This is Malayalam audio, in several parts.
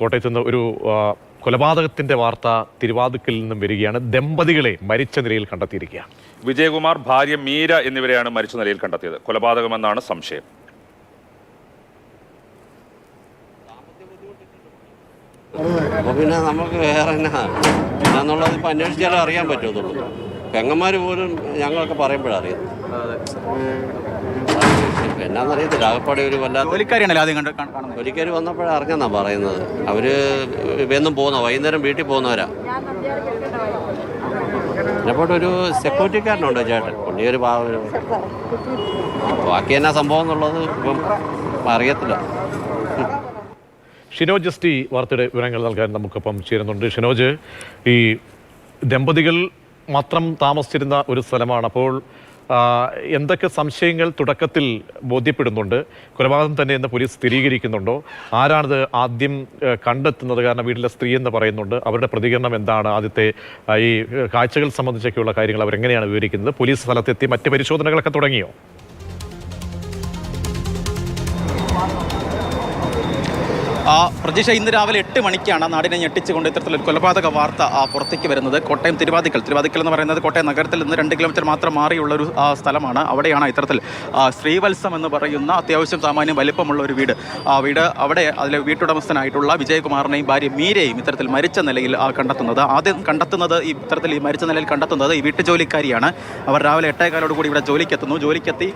കോട്ടയത്ത് നിന്ന് ഒരു കൊലപാതകത്തിന്റെ വാർത്ത തിരുവാതുക്കൽ നിന്നും വരികയാണ്. ദമ്പതികളെ മരിച്ച നിലയിൽ കണ്ടെത്തിയിരിക്കുകയാണ്. വിജയകുമാർ, ഭാര്യ മീര എന്നിവരെയാണ് മരിച്ച നിലയിൽ കണ്ടെത്തിയത്. കൊലപാതകമെന്നാണ് സംശയം. പിന്നെ നമുക്ക് വേറെ എന്നാന്നുള്ളത് ഇപ്പം അന്വേഷിച്ചാലേ അറിയാൻ പറ്റുള്ളൂ. പെങ്ങന്മാർ പോലും ഞങ്ങളൊക്കെ പറയുമ്പോഴറിയാം. എന്നാന്നറിയത്തില്ല. ആകപ്പാടെ ഒരു വല്ലാത്ത ഒരിക്കൽ വന്നപ്പോഴേ അറിഞ്ഞെന്നാ പറയുന്നത്. അവർ എന്നും പോകുന്ന വൈകുന്നേരം വീട്ടിൽ പോകുന്നവരാ. എന്നെപ്പോട്ടൊരു സെക്യൂരിറ്റിക്കാരനുണ്ട് ചേട്ടൻ. പുള്ളിയൊരു ബാക്കി എന്നാ സംഭവം എന്നുള്ളത് ഇപ്പം അറിയത്തില്ല. ഷിനോജ് എസ് ടി വാർത്തയുടെ വിവരങ്ങൾ നൽകാൻ നമുക്കൊപ്പം ചേരുന്നുണ്ട്. ഷിനോജ്, ഈ ദമ്പതികൾ മാത്രം താമസിച്ചിരുന്ന ഒരു സ്ഥലമാണ്. അപ്പോൾ എന്തൊക്കെ സംശയങ്ങൾ തുടക്കത്തിൽ ബോധ്യപ്പെടുന്നുണ്ട്? കൊലപാതകം തന്നെ എന്ന് പോലീസ് സ്ഥിരീകരിക്കുന്നുണ്ടോ? ആരാണിത് ആദ്യം കണ്ടെത്തുന്നത്? കാരണം വീട്ടിലെ സ്ത്രീ എന്ന് പറയുന്നുണ്ട്. അവരുടെ പ്രതികരണം എന്താണ്? ആദ്യത്തെ ഈ കാഴ്ചകൾ സംബന്ധിച്ചൊക്കെയുള്ള കാര്യങ്ങൾ അവരെങ്ങനെയാണ് വിവരിക്കുന്നത്? പോലീസ് സ്ഥലത്തെത്തി മറ്റ് പരിശോധനകളൊക്കെ തുടങ്ങിയോ? പ്രതീക്ഷ, ഇന്ന് രാവിലെ 8 മണിക്കാണ് നാടിനെ ഞെട്ടിച്ചുകൊണ്ട് ഇത്തരത്തിലൊരു കൊലപാതക വാർത്ത പുറത്തേക്ക് വരുന്നത്. കോട്ടയം തിരുവാതിക്കൽ എന്ന് പറയുന്നത് കോട്ടയം നഗരത്തിൽ നിന്ന് 2 കിലോമീറ്റർ മാത്രം മാറിയുള്ള ഒരു സ്ഥലമാണ്. അവിടെയാണ് ഇത്തരത്തിൽ ശ്രീവത്സം എന്ന് പറയുന്ന അത്യാവശ്യം സാമാന്യം വലിപ്പമുള്ള ഒരു വീട്. അവിടെ അതിലെ വീട്ടുടമസ്ഥനായിട്ടുള്ള വിജയകുമാറിനെയും ഭാര്യ മീരയും ഇത്തരത്തിൽ മരിച്ച നിലയിൽ കണ്ടെത്തുന്നത്. ആദ്യം കണ്ടെത്തുന്നത് ഈ മരിച്ച നിലയിൽ കണ്ടെത്തുന്നത് ഈ വീട്ടുജോലിക്കാരിയാണ്. അവർ രാവിലെ 8:15 കൂടി ഇവിടെ ജോലിക്കെത്തി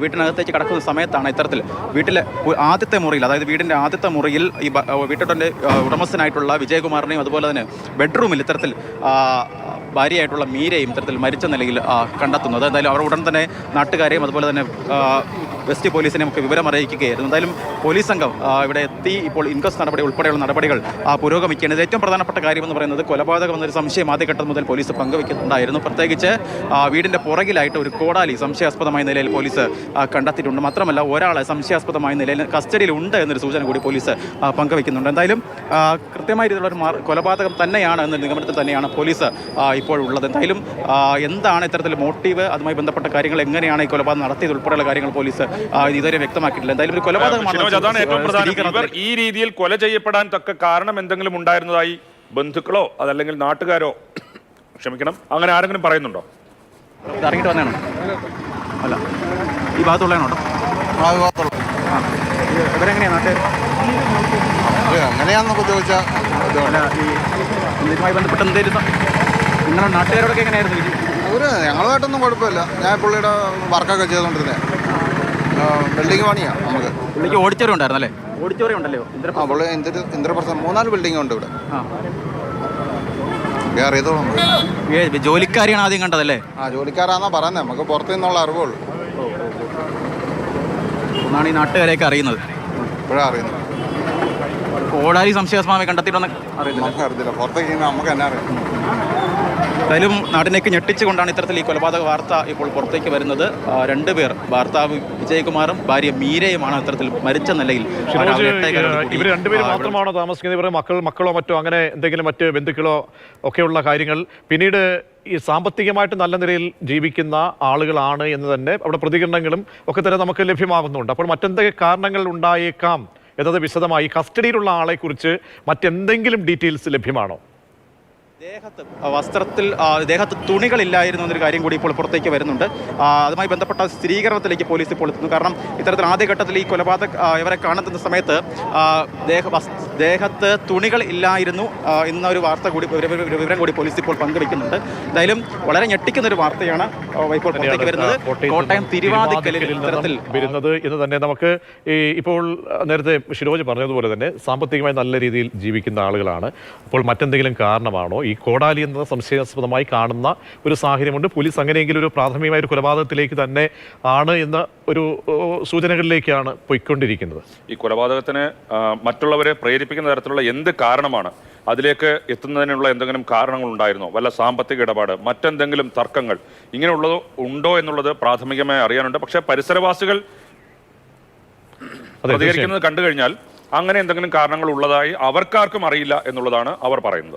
വീട്ടിനകത്തേക്ക് കടക്കുന്ന സമയത്താണ് ഇത്തരത്തിൽ വീട്ടിലെ ആദ്യത്തെ മുറിയിൽ, അതായത് വീടിൻ്റെ ആദ്യത്തെ മുറിയിൽ ഈ വീട്ടിൻ്റെ ഉടമസ്ഥനായിട്ടുള്ള വിജയകുമാറിനെയും അതുപോലെ തന്നെ ബെഡ്റൂമിൽ ഇത്തരത്തിൽ ഭാര്യയായിട്ടുള്ള മീരയും ഇത്തരത്തിൽ മരിച്ച നിലയിൽ കണ്ടെത്തുന്നത്. എന്തായാലും അവർ ഉടൻ തന്നെ നാട്ടുകാരെയും അതുപോലെ തന്നെ വെസ്റ്റ് പോലീസിനെയും ഒക്കെ വിവരം അറിയിക്കുകയായിരുന്നു. എന്തായാലും പോലീസ് സംഘം ഇവിടെ എത്തി ഇപ്പോൾ ഇൻക്വസ്റ്റ് നടപടി ഉൾപ്പെടെയുള്ള നടപടികൾ പുരോഗമിക്കുകയാണ്. ഏറ്റവും പ്രധാനപ്പെട്ട കാര്യമെന്ന് പറയുന്നത് കൊലപാതകം എന്നൊരു സംശയം ആദ്യഘട്ടം മുതൽ പോലീസ് പങ്കുവയ്ക്കുന്നുണ്ടായിരുന്നു. പ്രത്യേകിച്ച് വീടിൻ്റെ പുറകിലായിട്ട് ഒരു കോടാലി സംശയാസ്പദമായ നിലയിൽ പോലീസ് കണ്ടെത്തിയിട്ടുണ്ട്. മാത്രമല്ല, ഒരാളെ സംശയാസ്പദമായ നിലയിൽ കസ്റ്റഡിയിൽ ഉണ്ട് എന്നൊരു സൂചന കൂടി പോലീസ് പങ്കുവയ്ക്കുന്നുണ്ട്. എന്തായാലും കൃത്യമായ രീതിയിലുള്ള കൊലപാതകം തന്നെയാണ് എന്ന നിഗമനത്തിൽ തന്നെയാണ് പോലീസ് ഇപ്പോൾ ഉള്ളത്. എന്തായാലും എന്താണ് ഇത്തരത്തിൽ മോട്ടീവ്, അതുമായി ബന്ധപ്പെട്ട കാര്യങ്ങൾ, എങ്ങനെയാണ് ഈ കൊലപാതകം നടത്തിയത് ഉൾപ്പെടെയുള്ള കാര്യങ്ങൾ പോലീസ് ഇതുവരെ വ്യക്തമാക്കിയിട്ടില്ല. എന്തായാലും ഒരു കൊലപാതകമാണ്. അതാണ് ഏറ്റവും പ്രധാനം. ഈ രീതിയിൽ കൊല ചെയ്യപ്പെടാൻ തക്ക കാരണം എന്തെങ്കിലും ഉണ്ടായിരുന്നതായി ബന്ധുക്കളോ അതല്ലെങ്കിൽ നാട്ടുകാരോ അങ്ങനെ ആരെങ്കിലും പറയുന്നുണ്ടോ? ഇറങ്ങിയിട്ട് വന്നതാണോ? അല്ല, ഈ ഭാഗത്തുള്ളതാണോ? ഇവരെങ്ങനെയാ നാട്ടുകാർ അങ്ങനെയാന്നൊക്കെ ചോദിച്ചാൽ ഇതുമായി ബന്ധപ്പെട്ട എന്തെങ്കിലും നിങ്ങളുടെ നാട്ടുകാരോടൊക്കെ എങ്ങനെയായിരുന്നു? ഞങ്ങളുമായിട്ടൊന്നും കുഴപ്പമില്ല. ഞാൻ പുള്ളിയുടെ വർക്കൊക്കെ ചെയ്തുകൊണ്ടിരുന്നത്. ബിൽഡിംഗ് പണിയാണ് നമുക്ക്. പുള്ളിക്ക് ഓഡിറ്റോറിയം ഉണ്ടായിരുന്നല്ലേ? ഓഡിറ്റോറിയം ഉണ്ടല്ലോ. പുള്ളി ഇന്ദ്രപ്രസ്ഥം 3-4 ബിൽഡിംഗ് ഉണ്ട് ഇവിടെ. അറിയത്തോളൂ. ജോലിക്കാരിയാണ് ആദ്യം കണ്ടതല്ലേ? ജോലിക്കാരാന്നാ പറയുന്നത്. നമുക്ക് പുറത്തു നിന്നുള്ള അറിവുള്ളൂ. ഒന്നാണ് ഈ നാട്ടുകാരെയൊക്കെ അറിയുന്നത്. ഇപ്പോഴാണ് അറിയുന്നത്. കോടാലി സംശയാസ്പദമായി കണ്ടെത്തിയിട്ടൊന്നും അറിയത്തില്ല. പുറത്തേക്ക് നമുക്ക് തന്നെ അറിയാം. എന്തായാലും നാടിനേക്ക് ഞെട്ടിച്ചുകൊണ്ടാണ് ഇത്തരത്തിൽ ഈ കൊലപാതക വാർത്ത ഇപ്പോൾ പുറത്തേക്ക് വരുന്നത്. 2 പേർ, ഭർത്താവ് വിജയകുമാറും ഭാര്യ മീരയുമാണ് ഇത്തരത്തിൽ മരിച്ച നിലയിൽ. ഇവർ 2 പേര് മാത്രമാണോ താമസിക്കുന്നത്? ഇവരുടെ മക്കളോ മറ്റോ അങ്ങനെ എന്തെങ്കിലും മറ്റ് ബന്ധുക്കളോ ഒക്കെയുള്ള കാര്യങ്ങൾ? പിന്നീട് ഈ സാമ്പത്തികമായിട്ട് നല്ല നിലയിൽ ജീവിക്കുന്ന ആളുകളാണ് എന്ന് തന്നെ അവിടെ പ്രതികരണങ്ങളും ഒക്കെ തന്നെ നമുക്ക് ലഭ്യമാകുന്നുണ്ട്. അപ്പോൾ മറ്റെന്തൊക്കെ കാരണങ്ങൾ ഉണ്ടായേക്കാം എന്നത് വിശദമായി കസ്റ്റഡിയിലുള്ള ആളെ കുറിച്ച് മറ്റെന്തെങ്കിലും ഡീറ്റെയിൽസ് ലഭ്യമാണോ? ദേഹത്ത് തുണികളില്ലായിരുന്നു എന്നൊരു കാര്യം കൂടി ഇപ്പോൾ പുറത്തേക്ക് വരുന്നുണ്ട്. അതുമായി ബന്ധപ്പെട്ട സ്ഥിരീകരണത്തിലേക്ക് പോലീസ് ഇപ്പോൾ എത്തുന്നു. കാരണം ഇത്തരത്തിൽ ആദ്യഘട്ടത്തിൽ ഈ ഇവരെ കാണുന്ന സമയത്ത് ദേഹത്ത് തുണികൾ ഇല്ലായിരുന്നു എന്നൊരു വാർത്ത കൂടി, വിവരം കൂടി പോലീസ് ഇപ്പോൾ പങ്കുവയ്ക്കുന്നുണ്ട്. എന്തായാലും വളരെ ഞെട്ടിക്കുന്ന ഒരു വാർത്തയാണ് ഇപ്പോൾ പുറത്തേക്ക് വരുന്നത്. കോട്ടയം തിരുവാതിക്കലിൽ ഇത്തരത്തിൽ വരുന്നത് എന്ന് തന്നെ നമുക്ക് ഇപ്പോൾ നേരത്തെ ഷിനോജ് പറഞ്ഞതുപോലെ തന്നെ സാമ്പത്തികമായി നല്ല രീതിയിൽ ജീവിക്കുന്ന ആളുകളാണ്. അപ്പോൾ മറ്റെന്തെങ്കിലും കാരണമാണോ? ഈ കോടാലി എന്ന സംശയാസ്പദമായി കാണുന്ന ഒരു സാഹചര്യമുണ്ട്. പോലീസ് അങ്ങനെയെങ്കിലും ഒരു പ്രാഥമികമായ ഒരു കൊലപാതകത്തിലേക്ക് തന്നെ ആണ് എന്ന ഒരു സൂചനകളിലേക്കാണ് പോയിക്കൊണ്ടിരിക്കുന്നത്. ഈ കൊലപാതകത്തിന് മറ്റുള്ളവരെ പ്രേരിപ്പിക്കുന്ന തരത്തിലുള്ള എന്ത് കാരണമാണ്? അതിലേക്ക് എത്തുന്നതിനുള്ള എന്തെങ്കിലും കാരണങ്ങൾ ഉണ്ടായിരുന്നോ? വല്ല സാമ്പത്തിക ഇടപാട്, മറ്റെന്തെങ്കിലും തർക്കങ്ങൾ ഇങ്ങനെയുള്ളത് ഉണ്ടോ എന്നുള്ളത് പ്രാഥമികമായി അറിയാനുണ്ട്. പക്ഷേ പരിസരവാസികൾ പ്രതികരിക്കുന്നത് കണ്ടു കഴിഞ്ഞാൽ അങ്ങനെ എന്തെങ്കിലും കാരണങ്ങൾ ഉള്ളതായി അവർക്കാർക്കും അറിയില്ല എന്നുള്ളതാണ് അവർ പറയുന്നത്.